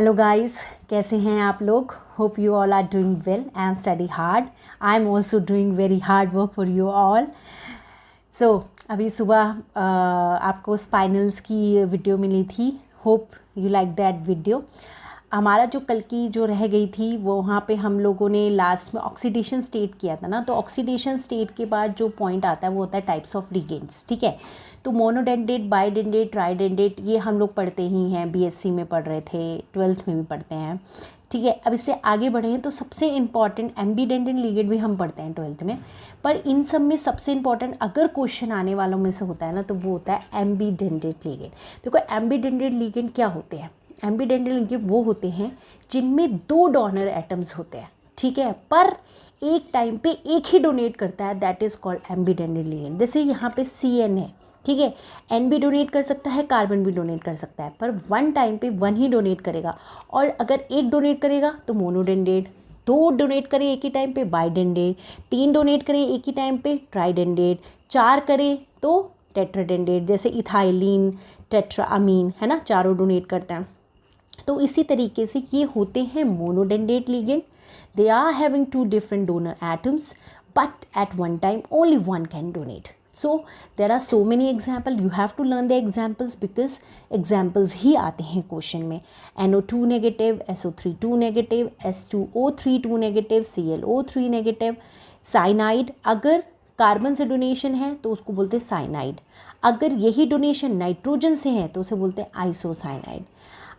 Hello guys, कैसे हैं आप लोग? Hope you all are doing well and study hard. I am also doing very hard work for you all. So अभी सुबह आपको spinels की वीडियो मिली थी. Hope you like that video. हमारा जो कल की जो रह गई थी वो वहाँ पे हम लोगों ने लास्ट में ऑक्सीडेशन स्टेट किया था ना. तो ऑक्सीडेशन स्टेट के बाद जो पॉइंट आता है वो होता है टाइप्स ऑफ लिगेंड्स. ठीक है, तो मोनोडेंडेट, बाइडेंडेट, ट्राइडेंडेट ये हम लोग पढ़ते ही हैं, बीएससी में पढ़ रहे थे, 12th में भी पढ़ते हैं. ठीक है, अब इससे आगे बढ़े हैं तो सबसे इंपॉर्टेंट एम्बीडेंडेंट लिगेंड भी हम पढ़ते हैं 12th में. पर इन सब में सबसे इंपॉर्टेंट अगर क्वेश्चन आने वालों में से होता है ना तो वो होता है एम्बीडेंडेंट लिगेंड. देखो एम्बीडेंडेंट लिगेंड क्या होते हैं? एम्बीडेंडेंट लिगेंड वो होते हैं जिनमें दो डोनर एटम्स होते हैं. ठीक है, पर एक टाइम पे एक ही डोनेट करता है, दैट इज़ कॉल्ड एम्बीडेंडेंट लिगेंड. जैसे यहाँ पे CN है. ठीक है, N भी डोनेट कर सकता है, कार्बन भी डोनेट कर सकता है, पर वन टाइम पे वन ही डोनेट करेगा. और अगर एक डोनेट करेगा तो मोनोडेंडेट, दो डोनेट करे एक ही टाइम पे बाइडेंडेट, तीन डोनेट करे एक ही टाइम पे ट्राइडेंडेट, चार करे तो टेट्राडेंडेट. जैसे इथाइलिन, टेट्राअमीन है ना, चारों डोनेट करते हैं. तो इसी तरीके से ये होते हैं monodentate ligand. They are having two different donor atoms but at one time only one can donate. So there are so many examples. You have to learn the examples because examples ही आते हैं question में. NO2 negative, SO3 2 negative, S2O3 2 negative, ClO3 negative. Cyanide, अगर carbon से donation है तो उसको बोलते हैं साइनाइड. अगर यही डोनेशन नाइट्रोजन से है तो उसे बोलते हैं आइसोसाइनाइड.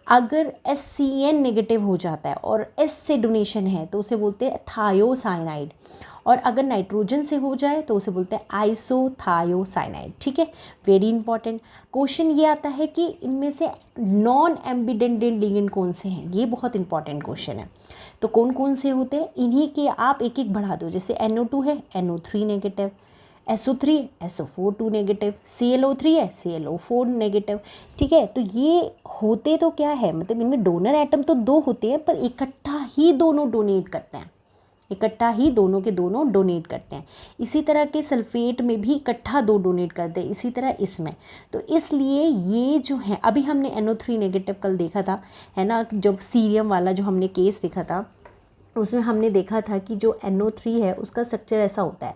अगर SCN नेगेटिव हो जाता है और S से डोनेशन है तो उसे बोलते हैं थायोसाइनाइड. और अगर नाइट्रोजन से हो जाए तो उसे बोलते हैं आइसोथायोसाइनाइड. ठीक है, वेरी इंपॉर्टेंट क्वेश्चन ये आता है कि इनमें से नॉन एम्बीडेंडेंट लिगेंड कौन से हैं. ये बहुत इंपॉर्टेंट क्वेश्चन है. तो कौन कौन से होते हैं, इन्हीं के आप एक एक बढ़ा दो. जैसे NO2 है, NO3 negative, SO3 SO4 2 negative, ClO3 है, ClO4 नेगेटिव. ठीक है, तो ये होते तो क्या है, मतलब इनमें डोनर एटम तो दो होते हैं पर इकट्ठा ही दोनों डोनेट करते हैं. इकट्ठा ही दोनों के दोनों डोनेट करते हैं. इसी तरह के सल्फेट में भी इकट्ठा दो डोनेट करते हैं, इसी तरह इसमें. तो इसलिए ये जो है, अभी हमने NO3 नेगेटिव कल देखा था है ना, जब सीरियम वाला जो हमने केस देखा था उसमें हमने देखा था कि जो NO3 है उसका स्ट्रक्चर ऐसा होता है,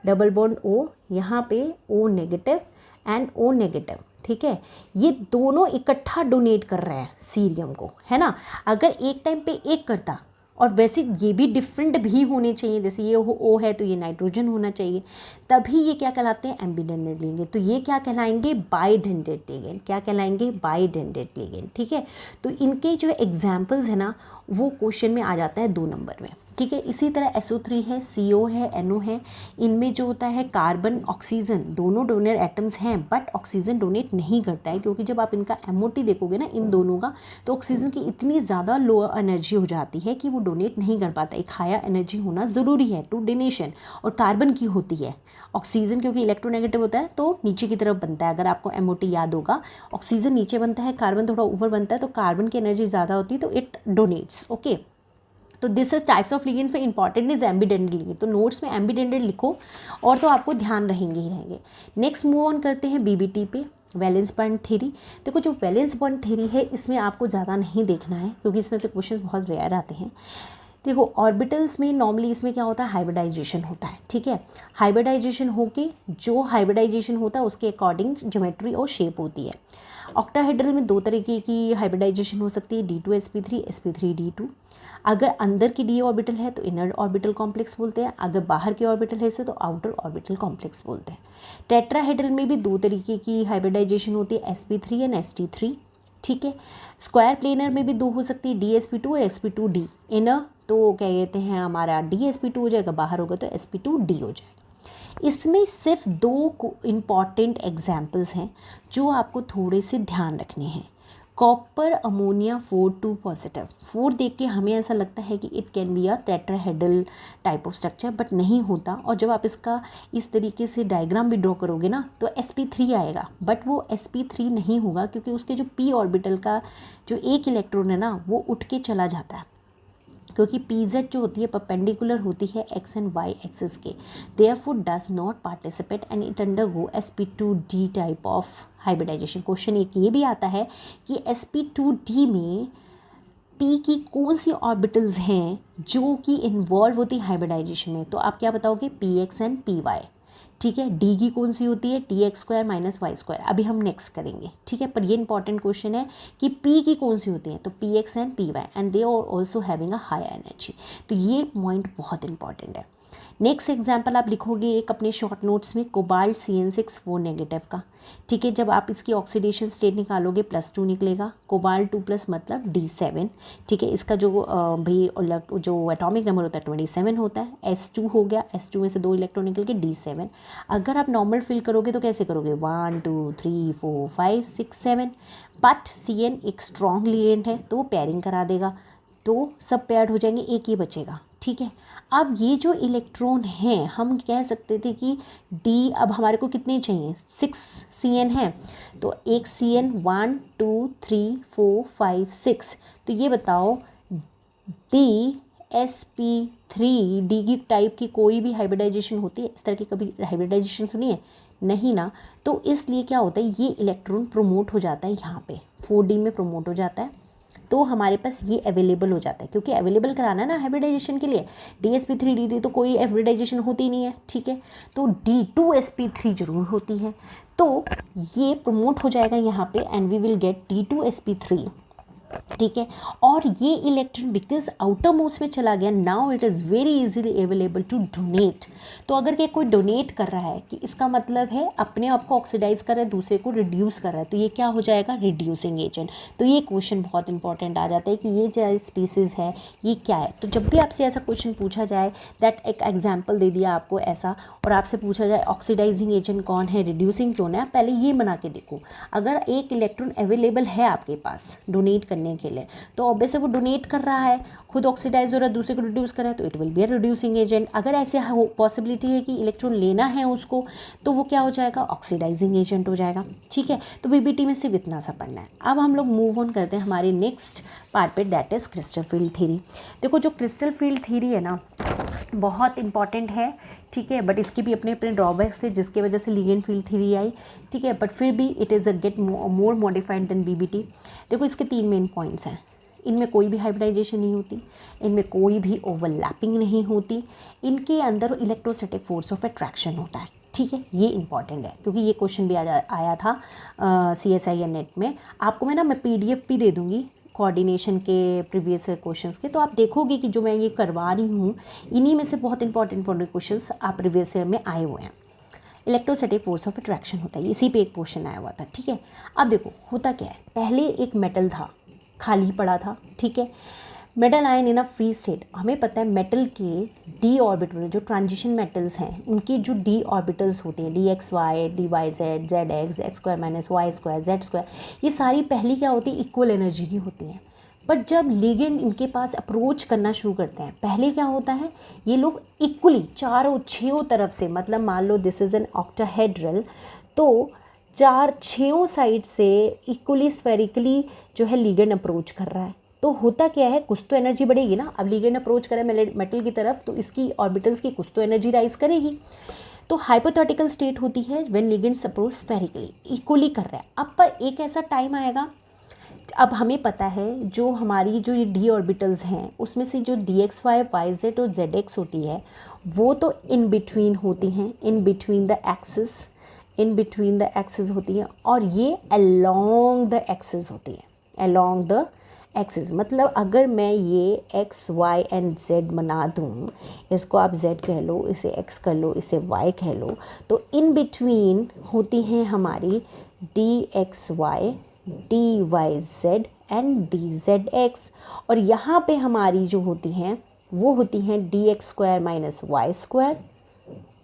डबल बॉन्ड O, यहाँ पे O negative and O negative. ठीक है, ये दोनों इकट्ठा डोनेट कर रहे हैं सीरियम को, है ना. अगर एक टाइम पे एक करता, और वैसे ये भी डिफरेंट भी होने चाहिए, जैसे ये O है तो ये नाइट्रोजन होना चाहिए, तभी ये क्या कहलाते हैं, एम्बीडेंडेंट लिगेंड. तो ये क्या कहलाएंगे, बाइडेंडेंट लिगेंड. क्या कहलाएंगे, बाइडेंडेंट लिगेंड. ठीक है, तो इनके जो एग्जाम्पल्स है ना वो क्वेश्चन में आ जाता है 2 नंबर में. ठीक है, इसी तरह SO3 है, CO है, NO है. इनमें जो होता है कार्बन ऑक्सीजन दोनों डोनर एटम्स हैं बट ऑक्सीजन डोनेट नहीं करता है, क्योंकि जब आप इनका MOT देखोगे ना इन दोनों का तो ऑक्सीजन की इतनी ज़्यादा लो एनर्जी हो जाती है कि वो डोनेट नहीं कर पाता. एक हायर एनर्जी होना ज़रूरी है टू डोनेशन. और कार्बन की होती है, ऑक्सीजन क्योंकि इलेक्ट्रोनेगेटिव होता है तो नीचे की तरफ बनता है. अगर आपको MOT याद होगा, ऑक्सीजन नीचे बनता है, कार्बन थोड़ा ऊपर बनता है, तो कार्बन की एनर्जी ज़्यादा होती है तो इट डोनेट्स. ओके, तो this is types of ligands में इंपॉर्टेंट इज एम्बीडेंडेंट लिगेंड. तो नोट्स में एम्बीडेंडेंट लिखो और तो आपको ध्यान रहेंगे ही रहेंगे. नेक्स्ट मूव ऑन करते हैं BBT पे, वैलेंस बॉन्ड थ्योरी. देखो जो वैलेंस बॉन्ड थ्योरी है इसमें आपको ज़्यादा नहीं देखना है क्योंकि इसमें से क्वेश्चन बहुत रेयर आते हैं. देखो ऑर्बिटल्स में नॉर्मली इसमें क्या होता है, हाइब्रिडाइजेशन होता है. ठीक है, हाइब्रिडाइजेशन होके जो हाइब्रिडाइजेशन होता है उसके अकॉर्डिंग ज्योमेट्री और शेप होती है. ऑक्टाहेड्रल में 2 तरीके की हाइब्रिडाइजेशन हो सकती है, D2sp3, sp3d2. अगर अंदर की D ऑर्बिटल है तो इनर ऑर्बिटल कॉम्प्लेक्स बोलते हैं, अगर बाहर की ऑर्बिटल है तो आउटर ऑर्बिटल कॉम्प्लेक्स बोलते हैं. टेट्राहेड्रल में भी 2 तरीके की हाइब्रिडाइजेशन होती है, sp3 एंड st3. ठीक है, स्क्वायर प्लेनर में भी 2 हो सकती है, dsp2 और sp2d. इनर तो क्या कहते हैं हमारा dsp2 हो जाएगा, बाहर होगा तो sp2d हो जाएगा. इसमें सिर्फ 2 इम्पॉर्टेंट एग्जाम्पल्स हैं जो आपको थोड़े से ध्यान रखने हैं. Copper ammonia 4 positive. 4 देख के हमें ऐसा लगता है कि it can be a tetrahedral type of structure, but नहीं होता. और जब आप इसका इस तरीके से डायग्राम भी ड्रॉ करोगे ना तो sp3 आएगा, बट वो sp3 नहीं होगा क्योंकि उसके जो p ऑर्बिटल का जो एक इलेक्ट्रॉन है ना वो उठ के चला जाता है, क्योंकि PZ जो होती है परपेंडिकुलर होती है x एंड y एक्सिस के. Therefore does not participate and it undergo sp2d type of hybridization. Question एक ये भी आता है कि sp2d में पी की कौन सी ऑर्बिटल्स हैं जो कि इन्वॉल्व होती है हाइब्रिडाइजेशन में, तो आप क्या बताओगे, P X and P Y. ठीक है, डी की कौन सी होती है, T X square minus Y square. अभी हम नेक्स्ट करेंगे, ठीक है, पर ये इंपॉर्टेंट क्वेश्चन है कि पी की कौन सी होती है, तो P X and P Y and they are also having a high energy. तो ये पॉइंट बहुत इंपॉर्टेंट है। नेक्स्ट एग्जाम्पल आप लिखोगे एक अपने शॉर्ट नोट्स में, कोबाल्ट CN6 4 नेगेटिव का। ठीक है, जब आप इसकी ऑक्सीडेशन स्टेट निकालोगे +2 निकलेगा, कोबाल्ट 2+ मतलब D7। ठीक है, इसका जो भी जो एटॉमिक नंबर होता है 27 होता है। S2 हो गया, S2 में से 2 इलेक्ट्रॉन निकल के D7। अगर आप नॉर्मल फिल करोगे तो कैसे करोगे, 1 2 3 4 5 6 7, बट CN एक स्ट्रॉन्ग लिगेंड है तो वो पेयरिंग करा देगा, तो सब पेयर्ड हो जाएंगे, एक ही बचेगा। ठीक है, अब ये जो इलेक्ट्रॉन हैं हम कह सकते थे कि डी, अब हमारे को कितने चाहिए, 6 CN है, तो एक CN 1 2 3 4 5 6। तो ये बताओ DsP3 डी की टाइप की कोई भी हाइब्रिडाइजेशन होती है, इस तरह की कभी हाइब्रिडाइजेशन सुनी है, नहीं ना। तो इसलिए क्या होता है, ये इलेक्ट्रॉन प्रोमोट हो जाता है यहाँ पे 4D में प्रोमोट हो जाता है, तो हमारे पास ये अवेलेबल हो जाता है, क्योंकि अवेलेबल कराना है ना हाइब्रिडाइजेशन के लिए। DsP3 तो कोई हाइब्रिडाइजेशन होती नहीं है। ठीक है, तो D2sp3 जरूर होती है, तो ये प्रमोट हो जाएगा यहाँ पे and we will get D2sp3। ठीक है, और ये इलेक्ट्रॉन बिकॉज आउटर मोस्ट में चला गया, now it is very easily available to donate. तो अगर के कोई डोनेट कर रहा है कि इसका मतलब है अपने आप को ऑक्सीडाइज कर रहा है, दूसरे को रिड्यूस कर रहा है, तो ये क्या हो जाएगा, रिड्यूसिंग एजेंट। तो ये क्वेश्चन बहुत इंपॉर्टेंट आ जाता है कि ये जो स्पीसीज है ये क्या है। तो जब भी आपसे ऐसा क्वेश्चन पूछा जाए, दैट एक एग्जाम्पल दे दिया आपको ऐसा, और आपसे पूछा जाए ऑक्सीडाइजिंग एजेंट कौन है, रिड्यूसिंग कौन है, पहले ये बना के देखो। अगर एक इलेक्ट्रॉन अवेलेबल है आपके पास डोनेट करने के लिए, तो ऑब्वियसली वो डोनेट कर रहा है, खुद ऑक्सीडाइज हो रहा है, दूसरे को रिड्यूस कर रहा है, तो it will be a reducing agent. अगर ऐसे पॉसिबिलिटी है कि इलेक्ट्रॉन लेना है उसको, तो वो क्या हो जाएगा, ऑक्सीडाइजिंग एजेंट हो जाएगा। ठीक है, तो बीबीटी में सिर्फ इतना सा पढ़ना है। अब हम लोग मूव ऑन करते हैं हमारे नेक्स्ट पार्ट पे, that is crystal field theory. देखो जो क्रिस्टल फील्ड थ्योरी है ना, बहुत इंपॉर्टेंट है। ठीक है, बट इसके भी अपने अपने ड्रॉबैक्स थे जिसकी वजह से लिगेंड फील्ड थ्योरी आई। ठीक है, बट फिर भी it is a get more modified than BBT. देखो इसके 3 मेन पॉइंट्स हैं, इनमें कोई भी हाइब्रिडाइजेशन नहीं होती, इनमें कोई भी ओवरलैपिंग नहीं होती, इनके अंदर इलेक्ट्रोस्टैटिक फोर्स ऑफ अट्रैक्शन होता है। ठीक है, ये इंपॉर्टेंट है क्योंकि ये क्वेश्चन भी आया था CSI या नेट में। आपको मैं PDF भी दे दूँगी कोऑर्डिनेशन के प्रीवियस क्वेश्चंस के, तो आप देखोगे कि जो मैं ये करवा रही हूँ इन्हीं में से बहुत इंपॉर्टेंट क्वेश्चंस आप प्रीवियस ईयर में आए हुए हैं। इलेक्ट्रोस्टैटिक फोर्स ऑफ अट्रैक्शन होता है, इसी पे एक क्वेश्चन आया हुआ था। ठीक है, अब देखो होता क्या है, पहले एक मेटल था, खाली पड़ा था। ठीक है, metal ion in a free state. हमें पता है मेटल के डी ऑर्बिटल, जो ट्रांजिशन मेटल्स हैं उनकी जो डी ऑर्बिटल्स होती हैं, DXY, DYZ, ZX, X² - Y² Z², ये सारी पहली क्या होती है, इक्वल एनर्जी की होती हैं। बट जब लिगेंड इनके पास अप्रोच करना शुरू करते हैं, पहले क्या होता है, ये लोग इक्वली चारों 6 तरफ से, मतलब मान लो दिस इज़ एन ऑक्टाहेड्रल, तो 4-6 साइड से इक्वली स्फेरिकली जो है लिगेंड अप्रोच कर रहा है। तो होता क्या है, कुछ तो एनर्जी बढ़ेगी ना। अब लिगेंड अप्रोच करे मेटल की तरफ, तो इसकी ऑर्बिटल्स की कुछ तो एनर्जी राइज करेगी। तो हाइपोथेटिकल स्टेट होती है when ligands approach spherically, equally कर रहा है। अब पर एक ऐसा टाइम आएगा, अब हमें पता है जो हमारी जो ये डी ऑर्बिटल्स हैं उसमें से जो DXY, YZ और ZX होती है वो तो इन बिटवीन होती हैं, इन बिटवीन द एक्सिस होती हैं, और ये अलोंग द एक्सिस होती है, अलोंग द एक्सिस। मतलब अगर मैं ये X, Y एंड Z बना दूँ, इसको आप Z कह लो, इसे X कर लो, इसे Y कह लो, तो इन बिटवीन होती हैं हमारी DXY, DYZ एंड DZX, और यहाँ पे हमारी जो होती हैं वो होती हैं DX² - Y²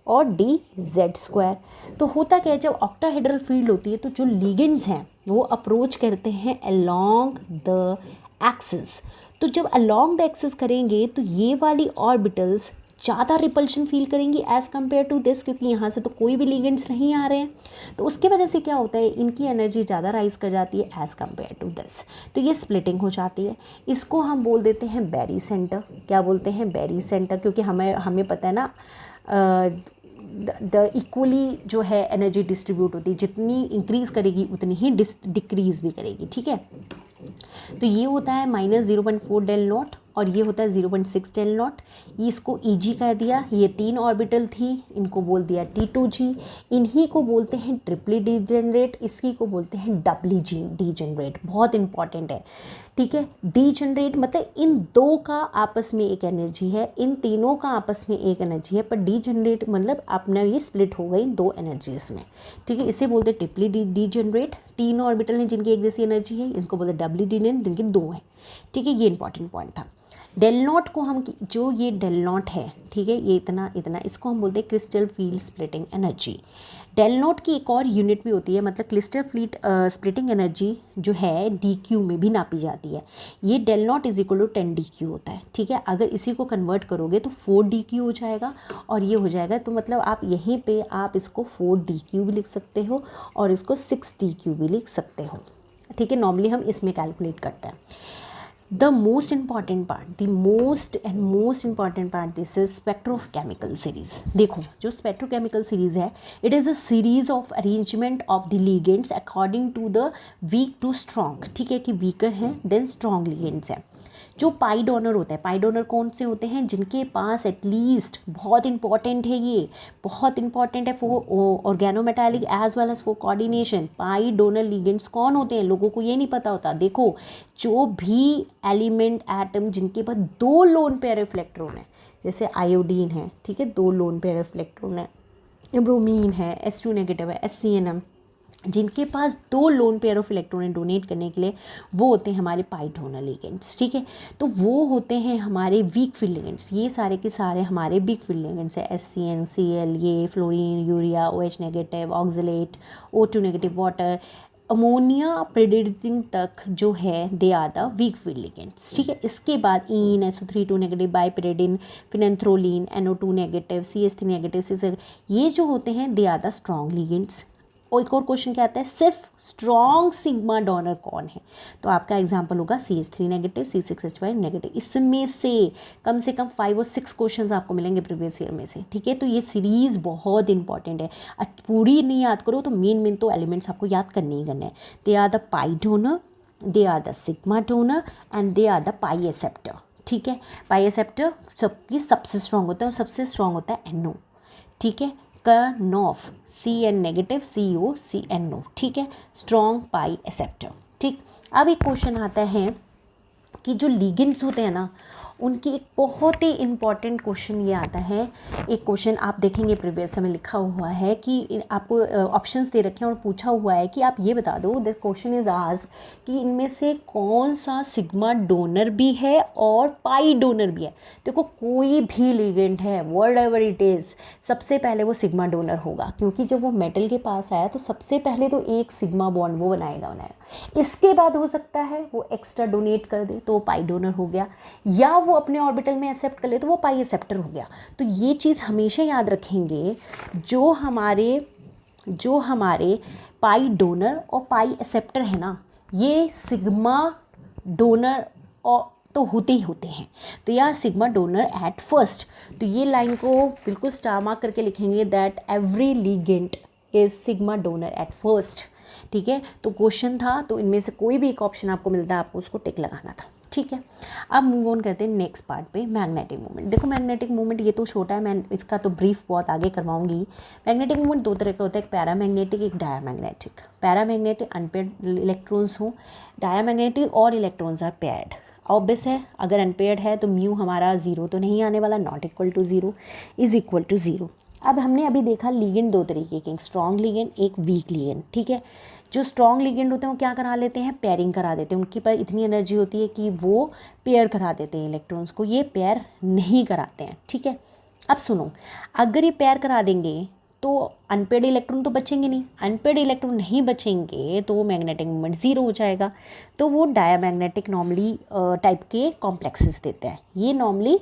और DZ²। तो होता क्या है, जब ऑक्टाहेड्रल फील्ड होती है तो जो लिगेंड्स हैं वो अप्रोच करते हैं अलोंग द एक्सिस। तो जब अलोंग द एक्सिस करेंगे तो ये वाली ऑर्बिटल्स ज़्यादा रिपल्शन फील करेंगी एज़ कम्पेयर टू दिस, क्योंकि यहाँ से तो कोई भी लिगेंड्स नहीं आ रहे हैं। तो उसकी वजह से क्या होता है, इनकी एनर्जी ज़्यादा राइज कर जाती है एज़ कम्पेयर टू दिस, तो ये स्प्लिटिंग हो जाती है। इसको हम बोल देते हैं बैरी सेंटर। क्या बोलते हैं, बैरी सेंटर, क्योंकि हमें पता है ना द इक्वली जो है एनर्जी डिस्ट्रीब्यूट होती है, जितनी इंक्रीज़ करेगी उतनी ही डिक्रीज़ भी करेगी। ठीक है, तो ये होता है -0.4 डेल नॉट और ये होता है 0.6 डेल नॉट। ये इसको Eg कह दिया। ये 3 ऑर्बिटल थी, इनको बोल दिया T2g। इन्हीं को बोलते हैं ट्रिपली डीजेनरेट, इसी को बोलते हैं डबली डीजेनरेट। बहुत इंपॉर्टेंट है, ठीक है। डीजेनरेट मतलब इन दो का आपस में एक एनर्जी है, इन तीनों का आपस में एक एनर्जी है, पर डीजेनरेट मतलब अपना ये स्प्लिट हो गई दो एनर्जीज में, ठीक है। इसे बोलते हैं ट्रिपली डीजेनरेट। 3 ऑर्बिटल हैं जिनकी एक जैसी एनर्जी है, इनको बोलते हैं डबली डीजेनरेट जिनकी 2 है, ठीक है। ये इंपॉर्टेंट पॉइंट था। डेल नॉट को हम, जो ये डेल नॉट है, ठीक है, ये इतना इसको हम बोलते हैं crystal field splitting energy. Del nought की एक और यूनिट भी होती है, मतलब क्रिस्टल फील्ड स्प्लिटिंग एनर्जी जो है DQ में भी नापी जाती है। ये del nought is equal to 10 DQ होता है, ठीक है। अगर इसी को कन्वर्ट करोगे तो 4 DQ हो जाएगा और ये हो जाएगा, तो मतलब आप यहीं पे आप इसको 4 DQ भी लिख सकते हो और इसको 6 DQ भी लिख सकते हो, ठीक है। नॉर्मली हम इसमें कैलकुलेट करते हैं। The most important part, the most important part, this is spectrochemical series. देखो जो spectrochemical series है, it is a series of arrangement of the ligands according to the weak to strong, ठीक है, कि weaker है then strong ligands है। जो pi donor होता है, पाई डोनर कौन से होते हैं, जिनके पास एटलीस्ट, बहुत इंपॉर्टेंट है, ये बहुत इंपॉर्टेंट है for organometallic as well as for coordination. Pi donor ligands कौन होते हैं, लोगों को ये नहीं पता होता। देखो जो भी एलिमेंट एटम जिनके पास 2 लोन पेयर ऑफ इलेक्ट्रॉन है, जैसे आयोडीन है, ठीक है, 2 लोन पेयर ऑफ इलेक्ट्रॉन है, ब्रोमीन है, H2 नेगेटिव है, SCNM, जिनके पास 2 lone pair of electron donate करने के लिए, वो होते हैं हमारे पाई डोनर लिगेंड्स, ठीक है। तो वो होते हैं हमारे वीक फील्ड लिगेंड्स। ये सारे के सारे हमारे वीक फील्ड लिगेंड्स है, SCN, Cl, ये fluorine, urea, OH negative, oxalate, O2 negative water, ammonia pyridine तक जो है, they are the weak field ligands, ठीक है। इसके बाद en, SO3 negative, bipyridine, phenanthroline, NO2 negative, CH3 negative, ये जो होते हैं they are the strong ligands. और एक और क्वेश्चन क्या आता है, सिर्फ स्ट्रॉन्ग सिग्मा डोनर कौन है, तो आपका एग्जांपल होगा CH3 नेगेटिव, C6H5 नेगेटिव। इसमें से कम 5 और 6 क्वेश्चंस आपको मिलेंगे प्रीवियस ईयर में से, ठीक है। तो ये सीरीज़ बहुत इंपॉर्टेंट है, पूरी नहीं याद करो तो मेन तो एलिमेंट्स आपको याद करने ही करने हैं। They are the pi donor, they are the sigma donor and they are the pi acceptor, ठीक है। पाई एक्सेप्टर सबकी सबसे स्ट्रॉन्ग होता है और सबसे स्ट्रॉन्ग होता है NO, ठीक है, कर्नॉफ, CN नेगेटिव, CO CNO, ठीक है, स्ट्रॉन्ग पाई एक्सेप्टर, ठीक। अब एक क्वेश्चन आता है कि जो लिगेंड्स होते हैं ना, उनकी एक बहुत ही इम्पॉर्टेंट क्वेश्चन ये आता है। एक क्वेश्चन आप देखेंगे प्रीवियस में लिखा हुआ है कि आपको ऑप्शंस दे रखे हैं और पूछा हुआ है कि आप ये बता दो, द क्वेश्चन इज आस्क्ड कि इनमें से कौन सा सिग्मा डोनर भी है और पाई डोनर भी है। देखो कोई भी लिगेंड है, वर्ड एवर इट इज़, सबसे पहले वो सिग्मा डोनर होगा, क्योंकि जब वो मेटल के पास आया तो सबसे पहले तो एक सिग्मा बॉन्ड वो बनाएगा। इसके बाद हो सकता है वो एक्स्ट्रा डोनेट कर दे तो वो पाई डोनर हो गया, या वो अपने ऑर्बिटल में एक्सेप्ट कर ले तो वो पाई एक्सेप्टर हो गया। तो ये चीज़ हमेशा याद रखेंगे, जो हमारे पाई डोनर और पाई एक्सेप्टर है ना, ये सिग्मा डोनर और तो होते ही होते हैं। तो या सिग्मा डोनर एट फर्स्ट, तो ये लाइन को बिल्कुल स्टार मार्क करके लिखेंगे that every ligand is sigma donor at first, ठीक है। तो क्वेश्चन था, तो इनमें से कोई भी एक ऑप्शन आपको मिलता है, आपको उसको टिक लगाना था, ठीक है। अब मूव ऑन करते हैं नेक्स्ट पार्ट पे, मैग्नेटिक मूवमेंट। देखो मैग्नेटिक मूवमेंट ये तो छोटा है, मैं इसका तो ब्रीफ बहुत आगे करवाऊंगी। मैग्नेटिक मूवमेंट 2 तरह का होता है, एक पैरामैग्नेटिक, एक डायामैग्नेटिक। पैरामैग्नेटिक अनपेयर्ड इलेक्ट्रॉन्स हो, डायामैग्नेटिक और इलेक्ट्रॉन्स आर पेयर्ड। ऑब्वियस है, अगर अनपेयर्ड है तो म्यू हमारा 0 तो नहीं आने वाला, nought equal to 0 is equal to 0। अब हमने अभी देखा लिगेंड 2 तरीके के, एक स्ट्रॉन्ग लिगेंड, एक वीक लिगेंड, ठीक है। जो स्ट्रॉन्ग लिगेंड होते हैं वो क्या करा लेते हैं, पेयरिंग करा देते हैं। उनके पास इतनी एनर्जी होती है कि वो पेयर करा देते हैं इलेक्ट्रॉन्स को, ये पेयर नहीं कराते हैं, ठीक है। अब सुनो, अगर ये पेयर करा देंगे तो अनपेड इलेक्ट्रॉन तो बचेंगे नहीं, अनपेड इलेक्ट्रॉन नहीं बचेंगे तो मैग्नेटिक मूवमेंट 0 हो जाएगा। तो वो डायामैग्नेटिक नॉर्मली टाइप के कॉम्प्लेक्सेस देते हैं। ये नॉर्मली,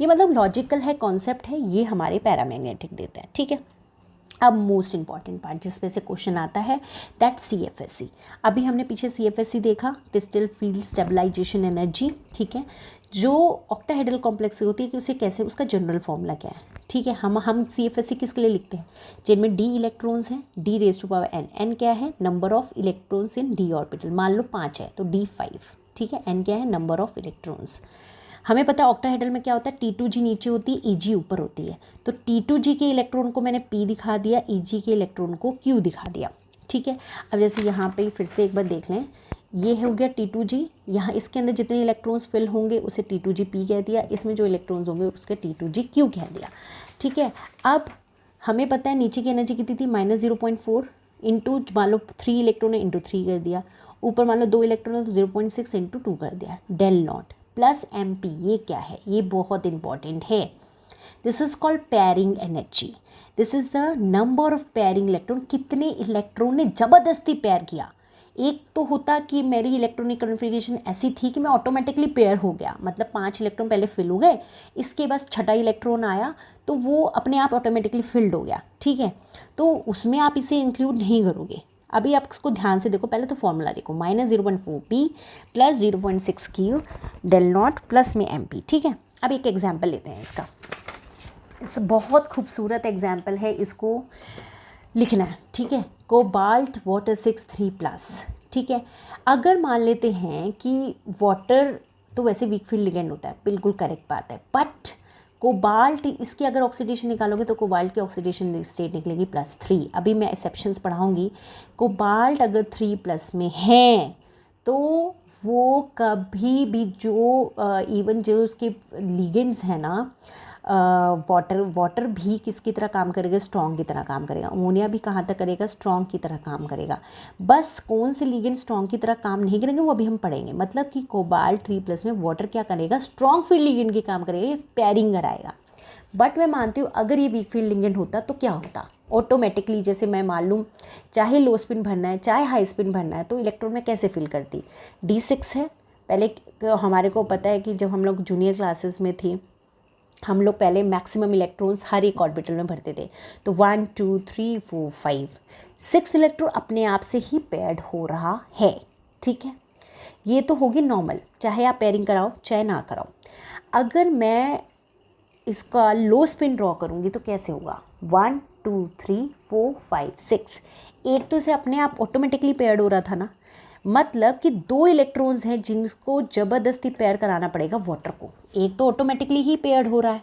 ये मतलब लॉजिकल है, कॉन्सेप्ट है, ये हमारे पैरामैग्नेटिक देते हैं, ठीक है। अब मोस्ट इंपॉर्टेंट पार्ट जिस पे से क्वेश्चन आता है, दैट CFSE। अभी हमने पीछे CFSE देखा, क्रिस्टल फील्ड स्टेबलाइजेशन एनर्जी, ठीक है। जो ऑक्टाहेड्रल कॉम्प्लेक्स होती है कि उसे कैसे, उसका जनरल फॉर्मूला क्या है, ठीक है। हम CFSE किसके लिए लिखते हैं, जिनमें d इलेक्ट्रॉन्स हैं, d raise to power n, n क्या है, number of electrons in d orbital, मान लो 5 है तो d5, ठीक है। n क्या है, नंबर ऑफ इलेक्ट्रॉन्स। हमें पता है ऑक्टाहेड्रल में क्या होता है, T2G नीचे होती है, Eg ऊपर होती है, तो T2G के इलेक्ट्रॉन को मैंने P दिखा दिया, Eg के इलेक्ट्रॉन को Q दिखा दिया, ठीक है। अब जैसे यहाँ पे फिर से एक बार देख लें, ये हो गया T2G, यहाँ इसके अंदर जितने इलेक्ट्रॉन्स फिल होंगे उसे T2G कह दिया, इसमें जो इलेक्ट्रॉन्स होंगे उसके T2G कह दिया, ठीक है। अब हमें पता है नीचे की एनर्जी कितनी थी, -0.4 इंटू मान लो 3 इलेक्ट्रॉन है इंटू 3 कर दिया, ऊपर मान लो 2 इलेक्ट्रॉन है तो 0.6 इंटू 2 कर दिया, डेल नॉट प्लस MP। ये क्या है, ये बहुत इंपॉर्टेंट है, this is called pairing energy, this is the number of pairing electron, कितने इलेक्ट्रॉन ने ज़बरदस्ती पेयर किया। एक तो होता कि मेरी इलेक्ट्रॉनिक कन्फिगरेशन ऐसी थी कि मैं ऑटोमेटिकली पेयर हो गया, मतलब 5 इलेक्ट्रॉन पहले फिल हो गए, इसके बाद छठा इलेक्ट्रॉन आया तो वो अपने आप ऑटोमेटिकली फिल्ड हो गया, ठीक है। तो उसमें आप इसे इंक्लूड नहीं करोगे। अभी आप इसको ध्यान से देखो, पहले तो फॉर्मूला देखो, -0.4p plus 0.6q del not plus में MP, ठीक है। अब एक एग्जाम्पल लेते हैं इसका, बहुत खूबसूरत एग्जाम्पल है, इसको लिखना है, ठीक है। कोबाल्ट वाटर 6,3+, ठीक है। अगर मान लेते हैं कि वाटर तो वैसे वीक फील्ड लिगेंड होता है, बिल्कुल करेक्ट बात है, बट कोबाल्ट, इसकी अगर ऑक्सीडेशन निकालोगे तो कोबाल्ट की ऑक्सीडेशन स्टेट निकलेगी +3। अभी मैं एक्सेप्शंस पढ़ाऊंगी। कोबाल्ट अगर 3+ में है तो वो कभी भी जो इवन जो उसके लिगेंड्स हैं ना, वाटर भी किसकी तरह काम करेगा, स्ट्रॉन्ग की तरह काम करेगा। अमोनिया भी कहाँ तक करेगा, स्ट्रॉन्ग की तरह काम करेगा। बस कौन से लिगेंड स्ट्रॉन्ग की तरह काम नहीं करेंगे वो अभी हम पढ़ेंगे। मतलब कि कोबाल्ट 3+ में वाटर क्या करेगा, स्ट्रॉन्ग फील्ड लिगेंड के काम करेगा, ये पेयरिंग कराएगा। बट मैं मानती हूँ अगर ये वीक फील्ड लिगेंड होता तो क्या होता, ऑटोमेटिकली जैसे मैं मान लूँ चाहे लो स्पिन भरना है चाहे हाई स्पिन भरना है तो इलेक्ट्रॉन में कैसे फिल करती, D6 है। पहले हमारे को पता है कि जब हम लोग जूनियर क्लासेस में थे हम लोग पहले मैक्सिमम इलेक्ट्रॉन्स हर एक ऑर्बिटल में भरते थे, तो 1 2 3 4 5 6 इलेक्ट्रॉन अपने आप से ही पेयर्ड हो रहा है, ठीक है। ये तो होगी नॉर्मल, चाहे आप पेयरिंग कराओ चाहे ना कराओ। अगर मैं इसका लो स्पिन ड्रॉ करूँगी तो कैसे होगा, 1 2 3 4 5 6, एक तो इसे अपने आप ऑटोमेटिकली पेयर्ड हो रहा था ना, मतलब कि 2 इलेक्ट्रॉन्स हैं जिनको ज़बरदस्ती पेयर कराना पड़ेगा वाटर को। एक तो ऑटोमेटिकली ही पेयर्ड हो रहा है,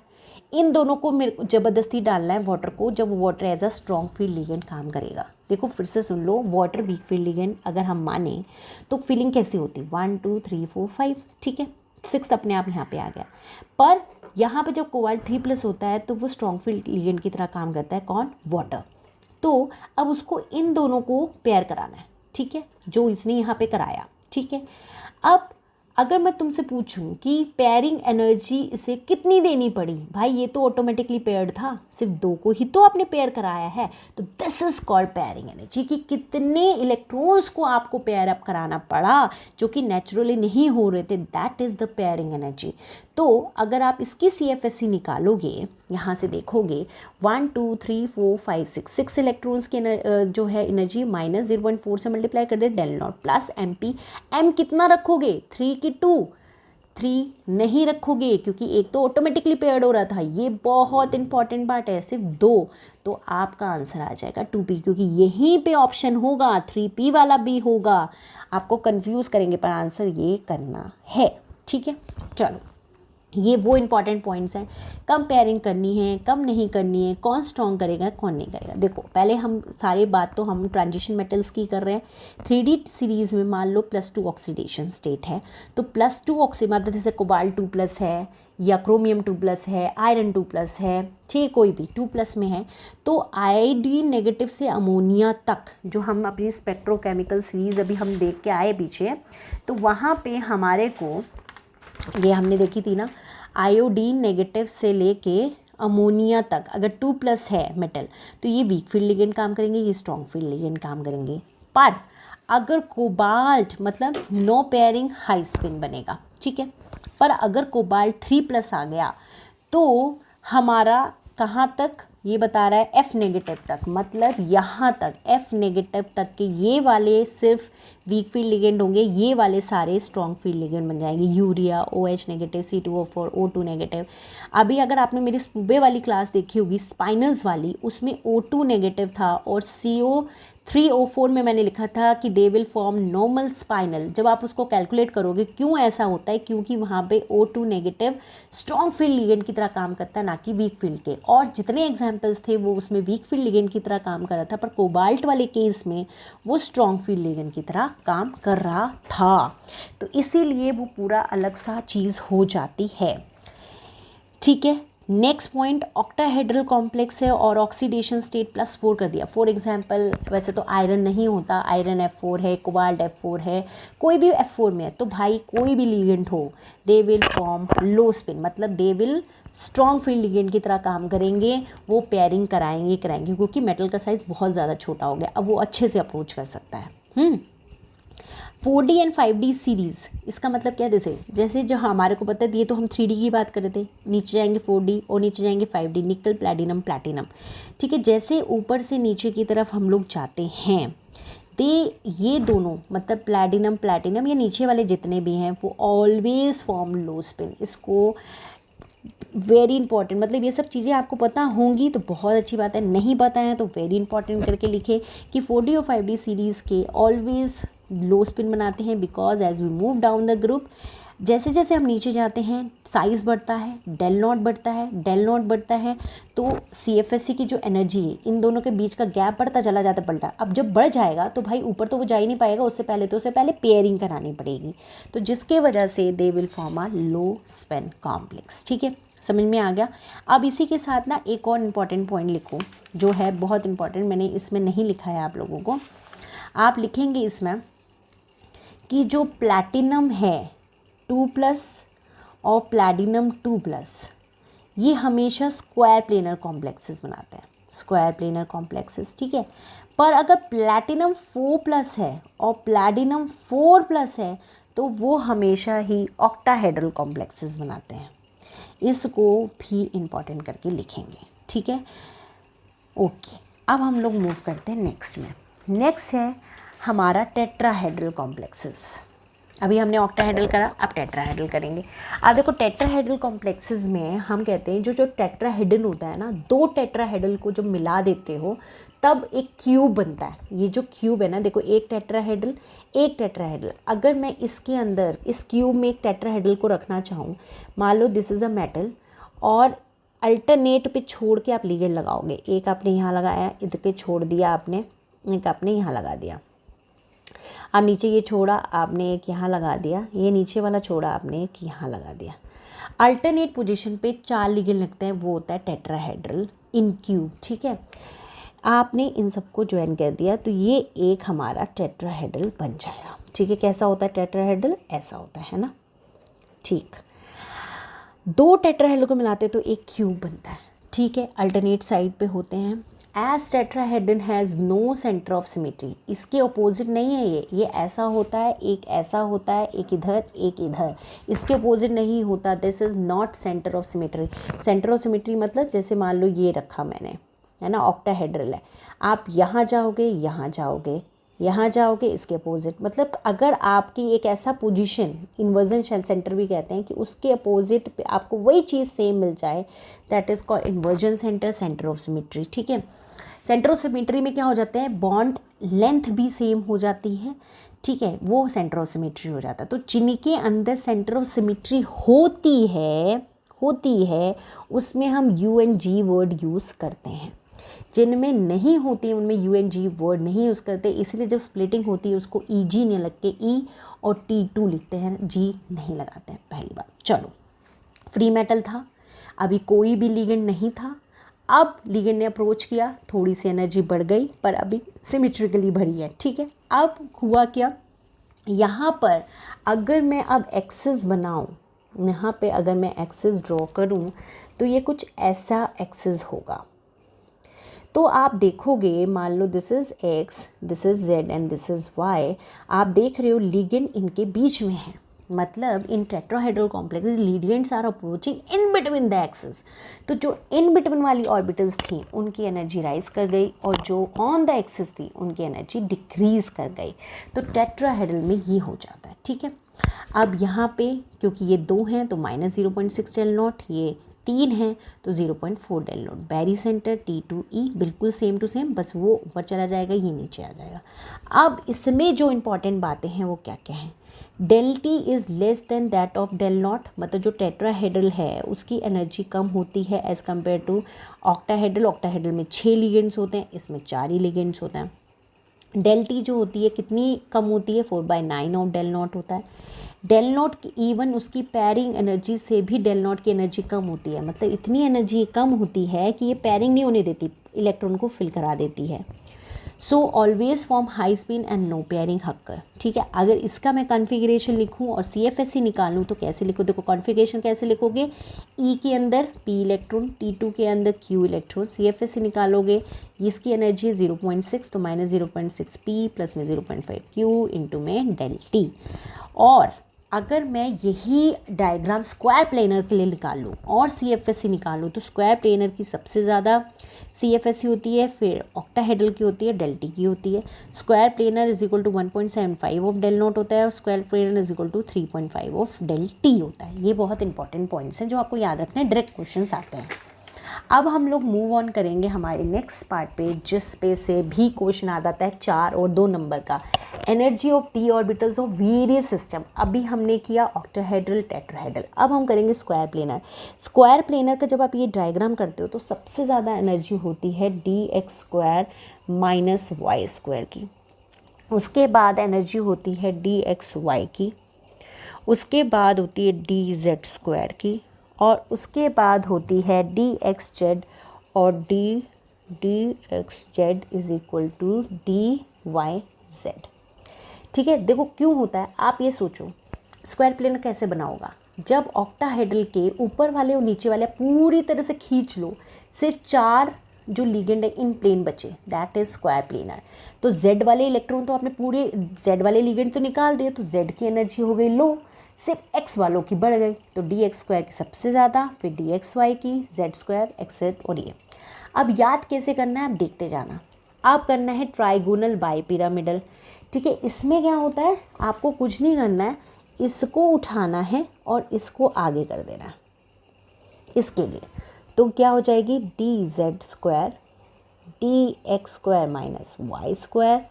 इन दोनों को मेरे को ज़बरदस्ती डालना है वाटर को, जब water as a strong field ligand काम करेगा। देखो फिर से सुन लो, वाटर वीक फील्ड लिगेंड अगर हम माने तो फीलिंग कैसी होती, 1 2 3 4 5, ठीक है। 6 अपने आप यहाँ पे आ गया। पर यहाँ पे जब कोबाल्ट 3+ होता है तो वो स्ट्रॉन्ग फील्ड लिगेंड की तरह काम करता है, कौन, वाटर। तो अब उसको इन दोनों को पेयर कराना है, ठीक है, जो इसने यहाँ पे कराया, ठीक है। अब अगर मैं तुमसे पूछूं कि पेयरिंग एनर्जी इसे कितनी देनी पड़ी, भाई ये तो ऑटोमेटिकली पेयर्ड था, सिर्फ 2 को ही तो आपने पेयर कराया है, तो this is called pairing energy, कि कितने इलेक्ट्रॉन्स को आपको पेयर अप कराना पड़ा जो कि नेचुरली नहीं हो रहे थे, that is the pairing energy. तो अगर आप इसकी CFSE निकालोगे, यहाँ से देखोगे 1 2 3 4 5 6 इलेक्ट्रॉन्स की जो है एनर्जी -0.4 से मल्टीप्लाई कर दे, del not plus MP। M कितना रखोगे, 3 की 2, 3 नहीं रखोगे क्योंकि एक तो ऑटोमेटिकली पेयर्ड हो रहा था, ये बहुत इंपॉर्टेंट बात है, सिर्फ 2, तो आपका आंसर आ जाएगा 2P, क्योंकि यहीं पे ऑप्शन होगा 3P वाला भी होगा। आपको कंफ्यूज करेंगे पर आंसर ये करना है, ठीक है। चलो ये वो इंपॉर्टेंट पॉइंट्स हैं, कब पेयरिंग करनी है कब नहीं करनी है, कौन स्ट्रॉन्ग करेगा कौन नहीं करेगा। देखो पहले हम सारी बात तो हम ट्रांजिशन मेटल्स की कर रहे हैं। 3D सीरीज़ में मान लो +2 ऑक्सीडेशन स्टेट है, तो +2 मतलब जैसे कोबाल्ट 2+ है या क्रोमियम 2+ है, आयरन 2+ है, ठीक, कोई भी 2+ में है, तो आयोडीन नेगेटिव से अमोनिया तक जो हम अपनी स्पेक्ट्रोकेमिकल सीरीज़ अभी हम देख के आए पीछे, तो वहाँ पे हमारे को ये हमने देखी थी ना, आयोडीन नेगेटिव से लेके अमोनिया तक अगर 2+ है मेटल तो ये वीक फील्ड लिगेंड काम करेंगे, ये स्ट्रॉन्ग फील्ड लिगेंड काम करेंगे। पर अगर कोबाल्ट मतलब नो पेयरिंग हाई स्पिन बनेगा, ठीक है। पर अगर कोबाल्ट 3+ आ गया तो हमारा कहाँ तक ये बता रहा है F नेगेटिव तक, मतलब यहाँ तक F नेगेटिव तक के ये वाले सिर्फ वीक फील्ड लिगेंड होंगे, ये वाले सारे स्ट्रॉन्ग फील्ड लिगेंड बन जाएंगे, urea, OH negative, C2O4, O2 negative. अभी अगर आपने मेरी सुबह वाली क्लास देखी होगी स्पाइनर्स वाली, उसमें O2 नेगेटिव था और CO3O4 में मैंने लिखा था कि दे विल फॉर्म नॉर्मल स्पाइनल। जब आप उसको कैलकुलेट करोगे क्यों ऐसा होता है, क्योंकि वहाँ पे O2 negative strong field ligand की तरह काम करता है, ना कि वीक फील्ड के। और जितने एग्जाम्पल्स थे वो उसमें वीक फील्ड लिगेंड की तरह काम कर रहा था, पर कोबाल्ट वाले केस में वो स्ट्रॉन्ग फील्ड लिगेंड की तरह काम कर रहा था, तो इसीलिए वो पूरा अलग सा चीज़ हो जाती है। ठीक है, नेक्स्ट पॉइंट, ऑक्टाहेड्रल कॉम्प्लेक्स है और ऑक्सीडेशन स्टेट +4 कर दिया। फॉर एग्जांपल वैसे तो आयरन नहीं होता, आयरन F4 है, कोबाल्ट F4 है, कोई भी F4 में है, तो भाई कोई भी लिगेंड हो they will form low spin, मतलब they will strong field ligand की तरह काम करेंगे, वो पेयरिंग कराएंगे क्योंकि मेटल का साइज़ बहुत ज़्यादा छोटा हो गया, अब वो अच्छे से अप्रोच कर सकता है। 4D एंड 5D सीरीज़, इसका मतलब क्या, जैसे जो हमारे को पता है, ये तो हम 3D की बात कर रहे थे, नीचे जाएंगे 4D और नीचे जाएंगे 5D, निकल, प्लैटिनम, प्लैटिनम। ठीक है, जैसे ऊपर से नीचे की तरफ हम लोग जाते हैं, ये दोनों मतलब प्लैटिनम या नीचे वाले जितने भी हैं वो ऑलवेज फॉर्म लो स्पिन। इसको वेरी इंपॉर्टेंट, मतलब ये सब चीज़ें आपको पता होंगी तो बहुत अच्छी बात है, नहीं पता है तो वेरी इंपॉर्टेंट करके लिखे कि 4D और 5D सीरीज़ के ऑलवेज लो स्पिन बनाते हैं, because as we move down the group, जैसे जैसे हम नीचे जाते हैं साइज़ बढ़ता है, डेल नॉट बढ़ता है, तो CFSE की जो एनर्जी है, इन दोनों के बीच का गैप बढ़ता चला जाता है। अब जब बढ़ जाएगा तो भाई ऊपर तो वो जा ही नहीं पाएगा, उससे पहले पेयरिंग करानी पड़ेगी, तो जिसके वजह से दे will form a low spin complex. ठीक है, समझ में आ गया। अब इसी के साथ ना एक और इम्पॉर्टेंट पॉइंट लिखो जो है बहुत इंपॉर्टेंट, मैंने इसमें नहीं लिखा है आप लोगों को, आप लिखेंगे इसमें कि जो प्लैटिनम है 2+ और प्लैटिनम 2+, ये हमेशा स्क्वायर प्लेनर कॉम्प्लेक्सेस बनाते हैं, स्क्वायर प्लेनर कॉम्प्लेक्सेस। ठीक है, पर अगर प्लैटिनम 4+ है और प्लैटिनम 4+ है तो वो हमेशा ही ऑक्टाहेड्रल कॉम्प्लेक्सेस बनाते हैं, इसको भी इम्पॉर्टेंट करके लिखेंगे। ठीक है, ओके, अब हम लोग मूव करते हैं नेक्स्ट में। नेक्स्ट है हमारा टेट्राहेड्रल कॉम्प्लेक्सेस। अभी हमने ऑक्टाहेड्रल करा, अब टेट्राहेड्रल करेंगे। अब देखो टेट्राहेड्रल कॉम्प्लेक्सेस में हम कहते हैं जो टेट्राहेड्रल होता है ना, 2 टेट्राहेड्रल को जब मिला देते हो तब एक क्यूब बनता है। ये जो क्यूब है ना, देखो एक टेट्राहेड्रल, अगर मैं इसके अंदर इस क्यूब में एक टेट्राहेड्रल को रखना चाहूँ, मान लो दिस इज़ अ मेटल, और अल्टरनेट पे छोड़ के आप लिगेंड लगाओगे, एक आपने यहाँ लगाया, इधर के छोड़ दिया आपने, एक आपने यहाँ लगा दिया, अब नीचे ये छोड़ा आपने, एक यहाँ लगा दिया, ये नीचे वाला छोड़ा आपने, एक यहाँ लगा दिया, अल्टरनेट पोजीशन पे 4 लिगेंड लगते हैं, वो होता है टेट्राहेड्रल इन क्यूब। ठीक है, आपने इन सबको ज्वाइन कर दिया तो ये एक हमारा टेट्राहेड्रल बन जाएगा। ठीक है, कैसा होता है टेट्राहेड्रल, ऐसा होता है ना। ठीक, 2 टेट्राहेड्रल को मिलाते तो एक क्यूब बनता है। ठीक है, अल्टरनेट साइड पे होते हैं। As tetrahedral has no centre of symmetry, इसके अपोजिट नहीं है ये ऐसा होता है, एक ऐसा होता है, एक इधर एक इधर, इसके अपोजिट नहीं होता। This is not centre of symmetry. Centre of symmetry मतलब जैसे मान लो ये रखा मैंने, है ना, ऑक्टाहेड्रल है, आप यहाँ जाओगे, यहाँ जाओगे, यहाँ जाओगे, इसके अपोजिट, मतलब अगर आपकी एक ऐसा पोजीशन, इन्वर्जन सेंटर भी कहते हैं, कि उसके अपोजिट पे आपको वही चीज़ सेम मिल जाए, that is called inversion centre, centre of symmetry. ठीक है, सेंटर ऑफ सिमेट्री में क्या हो जाता है, बॉन्ड लेंथ भी सेम हो जाती है। ठीक है, वो सेंटर ऑफ सिमेट्री हो जाता है। तो जिनके अंदर सेंटर ऑफ सिमेट्री होती है उसमें हम UNG वर्ड यूज़ करते हैं, जिनमें नहीं होती उनमें UNG वर्ड नहीं यूज़ करते, इसलिए जब स्प्लिटिंग होती है उसको EG नहीं लग के E और T2 लिखते हैं, G नहीं लगाते हैं। पहली बात, चलो फ्री मेटल था, अभी कोई भी लिगेंड नहीं था, अब लिगेंड ने अप्रोच किया, थोड़ी सी एनर्जी बढ़ गई पर अभी सिमेट्रिकली भरी है। ठीक है, अब हुआ क्या, यहाँ पर अगर मैं अब एक्सिस बनाऊँ, यहाँ पे अगर मैं एक्सिस ड्रॉ करूँ तो ये कुछ ऐसा एक्सिस होगा। तो आप देखोगे, मान लो this is X, this is Z and this is Y, आप देख रहे हो लिगेंड इनके बीच में है, मतलब in tetrahedral complex ligands are approaching in between the axis. तो जो इन बिटवीन वाली ऑर्बिटल्स थी उनकी एनर्जी राइज कर गई और जो ऑन द एक्सिस थी उनकी एनर्जी डिक्रीज कर गई। तो टेट्राहेड्रल में ये हो जाता है, ठीक है। अब यहाँ पे क्योंकि ये 2 हैं तो -0.6 डेल नॉट, ये 3 हैं तो 0.4 del not. Berry centre T2E बिल्कुल सेम टू सेम, बस वो ऊपर चला जाएगा, ये नीचे आ जाएगा। अब इसमें जो इंपॉर्टेंट बातें हैं वो क्या क्या हैं। Del T is less than that of del nought, मतलब जो टेट्राहेड्रल है उसकी एनर्जी कम होती है as compare to octahedral. Octahedral में 6 लिगेंड्स होते हैं, इसमें 4 ही लिगेंड्स होते हैं। डेल टी जो होती है कितनी कम होती है, 4/9 ऑफ डेल नॉट होता है। डेल नॉट इवन उसकी पैरिंग एनर्जी से भी डेल नॉट की एनर्जी कम होती है, मतलब इतनी एनर्जी कम होती है कि ये पैरिंग नहीं होने देती, इलेक्ट्रॉन को फिल करा देती है। So always form high spin and no pairing occur, ठीक है। अगर इसका मैं कॉन्फ़िगरेशन लिखूं और CFSE निकाल लूँ तो कैसे लिखूँ, देखो कॉन्फ़िगरेशन कैसे लिखोगे, E के अंदर P इलेक्ट्रॉन, T2 के अंदर Q इलेक्ट्रॉन, CFSE निकालोगे, इसकी एनर्जी है 0.6 तो -0.6 P प्लस में 0.5 Q इंटू में डेल T। और अगर मैं यही डायग्राम स्क्वायर प्लेनर के लिए निकाल लूँ और CFSE निकाल लूँ तो स्क्वायर प्लेनर की सबसे ज़्यादा CFSE होती है, फिर ऑक्टाहेड्रल की होती है, डेल टी की होती है। Square planar is equal to 1.75 of del nought होता है और square planar is equal to 3.5 of del T होता है। ये बहुत इंपॉर्टेंट पॉइंट्स हैं जो आपको याद रखने हैं, डायरेक्ट क्वेश्चंस आते हैं। अब हम लोग मूव ऑन करेंगे हमारे नेक्स्ट पार्ट पे, जिस पे से भी क्वेश्चन आ जाता है 4 और 2 नंबर का, energy of D orbitals of various system. अभी हमने किया ऑक्टाहेड्रल, टेट्राहेड्रल, अब हम करेंगे स्क्वायर प्लेनर। स्क्वायर प्लेनर का जब आप ये डायग्राम करते हो तो सबसे ज़्यादा एनर्जी होती है dx² माइनस वाई स्क्वायर की, उसके बाद एनर्जी होती है dxy की, उसके बाद होती है dz² की, और उसके बाद होती है dxz और dxz is equal to dyz, ठीक है। देखो क्यों होता है, आप ये सोचो स्क्वायर प्लेन कैसे बना होगा। जब ऑक्टाहेड्रल के ऊपर वाले और नीचे वाले पूरी तरह से खींच लो, सिर्फ 4 जो लिगेंड है इन प्लेन बचे, दैट इज स्क्वायर प्लेनर। तो z वाले इलेक्ट्रॉन तो आपने पूरे z वाले लिगेंड तो निकाल दिए, तो z की एनर्जी हो गई लो, सिर्फ x वालों की बढ़ गई, तो dx² की सबसे ज़्यादा, फिर dxy की, z² x और ये। अब याद कैसे करना है आप देखते जाना। अब करना है ट्राइगोनल बाइपिरामिडल, ठीक है। इसमें क्या होता है, आपको कुछ नहीं करना है, इसको उठाना है और इसको आगे कर देना है इसके लिए। तो क्या हो जाएगी dz² dx² minus Y square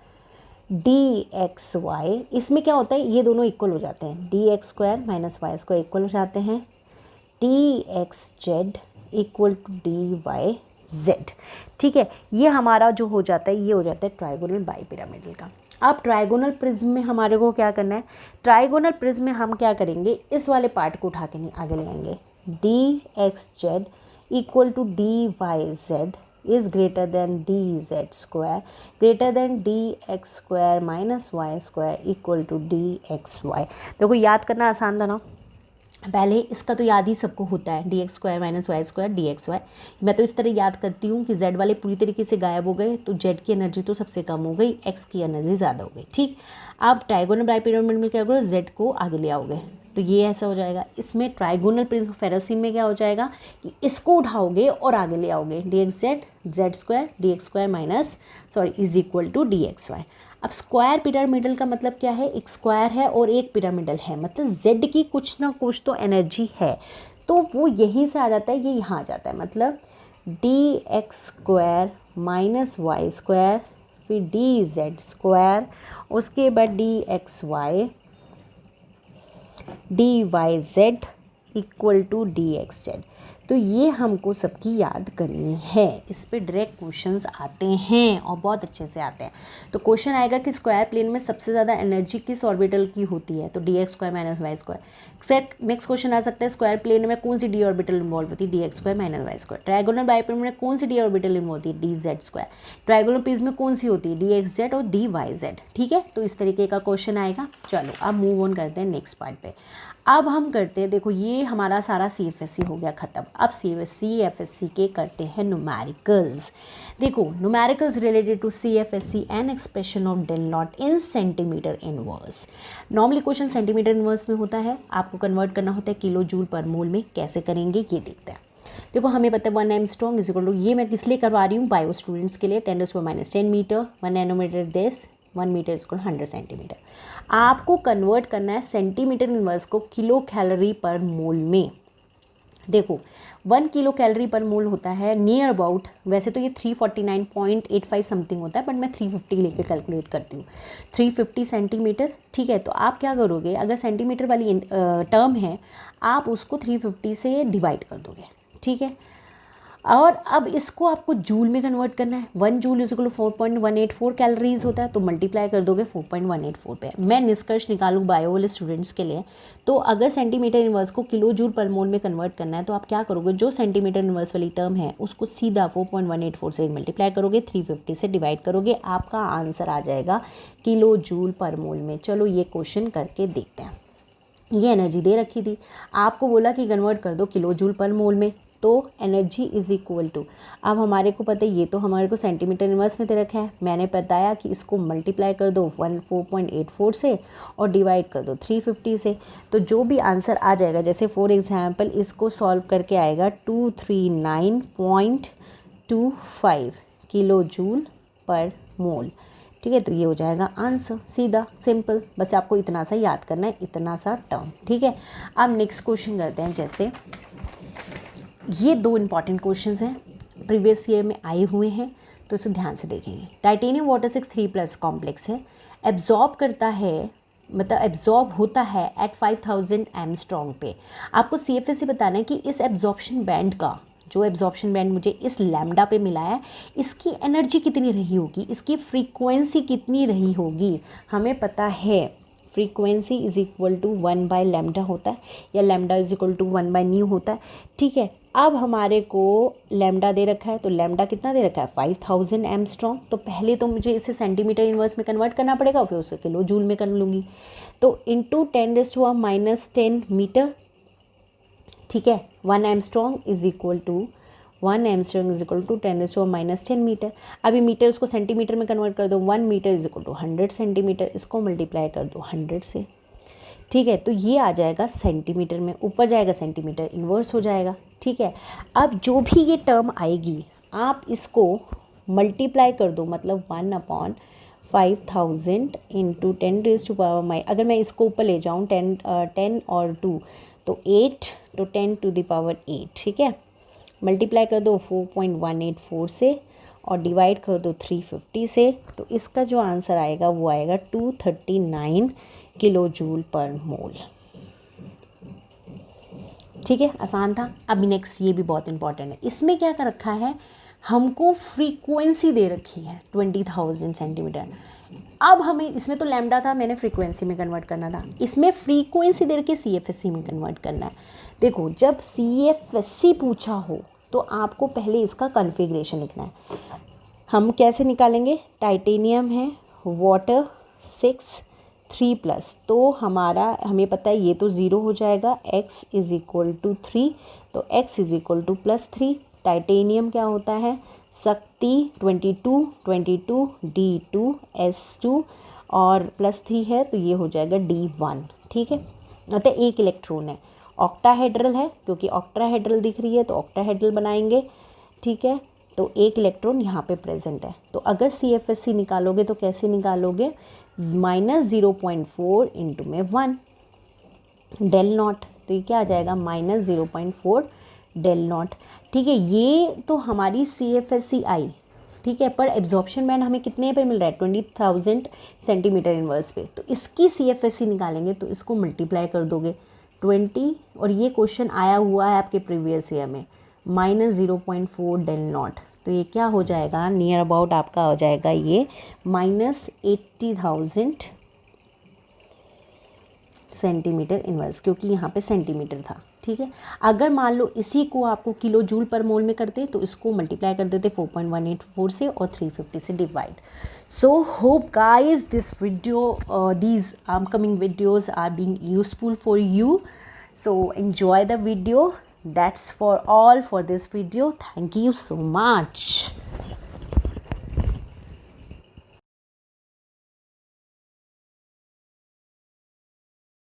dxy। इसमें क्या होता है, ये दोनों इक्वल हो जाते हैं, dx² minus Y square equal हो जाते हैं, dxz इक्वल टू dyz, ठीक है। ये हमारा जो हो जाता है, ये हो जाता है ट्राइगोनल बाइपिरामिडल का। अब ट्राइगोनल प्रिज्म में हमारे को क्या करना है, ट्राइगोनल प्रिज्म में हम क्या करेंगे, इस वाले पार्ट को उठा के नहीं आगे ले आएंगे, dxz equal to dyz is greater than dz² greater than dx² minus Y square equal to dxy। देखो याद करना आसान था ना, पहले इसका तो याद ही सबको होता है, dx² minus Y square dxy। मैं तो इस तरह याद करती हूँ कि z वाले पूरी तरीके से गायब हो गए तो z की एनर्जी तो सबसे कम हो गई, x की एनर्जी ज़्यादा हो गई, ठीक। अब ट्राइगोनल बाइपिरामिड में क्या करो, z को आगे ले आओगे तो ये ऐसा हो जाएगा। इसमें ट्राइगोनल प्रिज्म फेरोसिन में क्या हो जाएगा कि इसको उठाओगे और आगे ले आओगे, dxz z² dx² minus is equal to dxy। अब स्क्वायर पिरामिडल का मतलब क्या है, एक स्क्वायर है और एक पिरामिडल है, मतलब z की कुछ ना कुछ तो एनर्जी है, तो वो यहीं से आ जाता है, ये यहाँ आ जाता है, मतलब dx² माइनस वाई स्क्वायर फिर dz², उसके बाद dxy dyz equal to dxz। तो ये हमको सबकी याद करनी है, इस पे डायरेक्ट क्वेश्चंस आते हैं और बहुत अच्छे से आते हैं। तो क्वेश्चन आएगा कि स्क्वायर प्लेन में सबसे ज़्यादा एनर्जी किस ऑर्बिटल की होती है, तो dx² minus Y square. Next question आ सकता है स्क्वायर प्लेन में कौन सी डी ऑर्बिटल इन्वॉल्व होती है, dx² minus Y square. Trigonal bipyramid में कौन सी डी ऑर्बिटल इन्वॉल्व होती है, dz²। ट्राइगोनल प्रिज्म में कौन सी होती है, dxz और dyz, ठीक है। तो इस तरीके का क्वेश्चन आएगा। चलो अब मूव ऑन करते हैं नेक्स्ट पार्ट पे। अब हम करते हैं, देखो ये हमारा सारा CFSC हो गया ख़त्म। अब CFSC के करते हैं न्यूमेरिकल्स। देखो numericals related to CFSC and expression of del nought in centimetre inverse. Normally question centimetre inverse में होता है, आपको कन्वर्ट करना होता है किलो जूल पर मोल में। कैसे करेंगे ये देखते हैं। देखो हमें पता है 1 एंगस्ट्रॉम इज इक्वल टू, ये मैं किस लिए करवा रही हूँ, बायो स्टूडेंट्स के लिए, 10⁻⁻10 metre, 1 nanometre this, 1 metre is equal 100 centimetre. आपको कन्वर्ट करना है सेंटीमीटर इनवर्स को किलो कैलोरी पर मोल में। देखो 1 किलो कैलोरी पर मोल होता है नियर अबाउट, वैसे तो ये 349.85 समथिंग होता है, बट मैं 350 लेके कैलकुलेट करती हूँ, 350 सेंटीमीटर। ठीक है, तो आप क्या करोगे, अगर सेंटीमीटर वाली टर्म है आप उसको 350 से डिवाइड कर दोगे। ठीक है, और अब इसको आपको जूल में कन्वर्ट करना है। 1 joule is equal to 4.184 calories होता है, तो मल्टीप्लाई कर दोगे 4.184 पे। मैं निष्कर्ष निकालूँ बायो वाले स्टूडेंट्स के लिए, तो अगर सेंटीमीटर इनवर्स को किलो जूल पर मोल में कन्वर्ट करना है तो आप क्या करोगे, जो सेंटीमीटर इनवर्स वाली टर्म है उसको सीधा 4.184 से मल्टीप्लाई करोगे, 350 से डिवाइड करोगे, आपका आंसर आ जाएगा किलो जूल पर मोल में। चलो ये क्वेश्चन करके देखते हैं। ये एनर्जी दे रखी थी, आपको बोला कि कन्वर्ट कर दो किलो जूल पर मोल में, तो एनर्जी इज इक्वल टू, अब हमारे को पता है ये तो हमारे को सेंटीमीटर इनवर्स में दे रखा है, मैंने बताया कि इसको मल्टीप्लाई कर दो 4.84 से और डिवाइड कर दो 350 से, तो जो भी आंसर आ जाएगा, जैसे फॉर एग्जांपल इसको सॉल्व करके आएगा 239.25 किलो जूल पर मोल। ठीक है, तो ये हो जाएगा आंसर, सीधा सिंपल, बस आपको इतना सा याद करना है, इतना सा टर्म। ठीक है, अब नेक्स्ट क्वेश्चन करते हैं। जैसे ये 2 इंपॉर्टेंट क्वेश्चंस हैं, प्रीवियस ईयर में आए हुए हैं, तो इसे ध्यान से देखेंगे। टाइटेनियम वाटर 6 कॉम्प्लेक्स है, एब्जॉर्ब करता है, मतलब एब्जॉर्ब होता है एट 5000 एंगस्ट्रॉम पे। आपको CFSC बताना है कि इस एब्जॉर्प्शन बैंड का, जो एब्जॉर्प्शन बैंड मुझे इस लैम्डा पे मिला है, इसकी एनर्जी कितनी रही होगी, इसकी फ्रीक्वेंसी कितनी रही होगी। हमें पता है फ्रीक्वेंसी इज इक्वल टू 1/λ होता है, या लैम्डा इज इक्वल टू 1/ν होता है। ठीक है, अब हमारे को लैम्डा दे रखा है, तो लैम्डा कितना दे रखा है 5000 एंगस्ट्रॉम। तो पहले तो मुझे इसे सेंटीमीटर इनवर्स में कन्वर्ट करना पड़ेगा, फिर उसे किलो जूल में कर लूँगी, तो इंटू 10⁻⁻10 मीटर। ठीक है, 1 angstrom is equal to 10⁻10 metre. अभी मीटर उसको सेंटीमीटर में कन्वर्ट कर दो, 1 metre is equal to 100 centimetre, इसको मल्टीप्लाई कर दो 100 से। ठीक है, तो ये आ जाएगा सेंटीमीटर में, ऊपर जाएगा सेंटीमीटर इन्वर्स हो जाएगा। ठीक है, अब जो भी ये टर्म आएगी आप इसको मल्टीप्लाई कर दो, मतलब 1/5000 इंटू 10⁻⁻, अगर मैं इसको ऊपर ले जाऊँ 10 और 2 तो 8, तो 10⁻8। ठीक है, मल्टीप्लाई कर दो 4.184 से और डिवाइड कर दो 350 से, तो इसका जो आंसर आएगा वो आएगा 239 किलो जूल पर मोल। ठीक है, आसान था। अभी नेक्स्ट ये भी बहुत इंपॉर्टेंट है, इसमें क्या कर रखा है, हमको फ्रीक्वेंसी दे रखी है 20,000 सेंटीमीटर। अब हमें, इसमें तो लैम्डा था, मैंने फ्रीक्वेंसी में कन्वर्ट करना था, इसमें फ्रीक्वेंसी दे रखी है CFSC में कन्वर्ट करना है। देखो जब CFSC पूछा हो तो आपको पहले इसका कॉन्फ़िगरेशन लिखना है। हम कैसे निकालेंगे, टाइटेनियम है, वाटर 6 3+, तो हमें पता है ये तो 0 हो जाएगा, x इज इक्वल टू 3, तो x is equal to +3। Titanium क्या होता है, शक्ति 22 D2 S2 और +3 है, तो ये हो जाएगा D1। ठीक है, मतलब 1 इलेक्ट्रॉन है, ऑक्टाहेड्रल है, क्योंकि ऑक्टाहेड्रल दिख रही है तो ऑक्टाहेड्रल बनाएंगे। ठीक है, तो 1 इलेक्ट्रॉन यहाँ पे प्रेजेंट है। तो अगर CFSC निकालोगे तो कैसे निकालोगे, -0.4 इंटू में 1 डेल नॉट, तो ये क्या आ जाएगा -0.4 डेल नॉट। ठीक है, ये तो हमारी CFSC आई। ठीक है, पर एब्जॉर्प्शन बैंड हमें कितने पे मिल रहा है, 20,000 सेंटीमीटर इनवर्स पे, तो इसकी CFSC निकालेंगे तो इसको मल्टीप्लाई कर दोगे 20, और ये क्वेश्चन आया हुआ है आपके प्रीवियस ईयर में, -0.4 डेल नॉट, तो ये क्या हो जाएगा, नियर अबाउट आपका हो जाएगा ये -80,000 सेंटीमीटर इनवर्स, क्योंकि यहाँ पे सेंटीमीटर था, ठीक है। अगर मान लो इसी को आपको किलो जूल पर मोल में करते तो इसको मल्टीप्लाई कर देते 4.184 से और 350 से divide. So hope guys this video these upcoming videos are being useful for you, so enjoy the video. That's for all for this video. Thank you so much.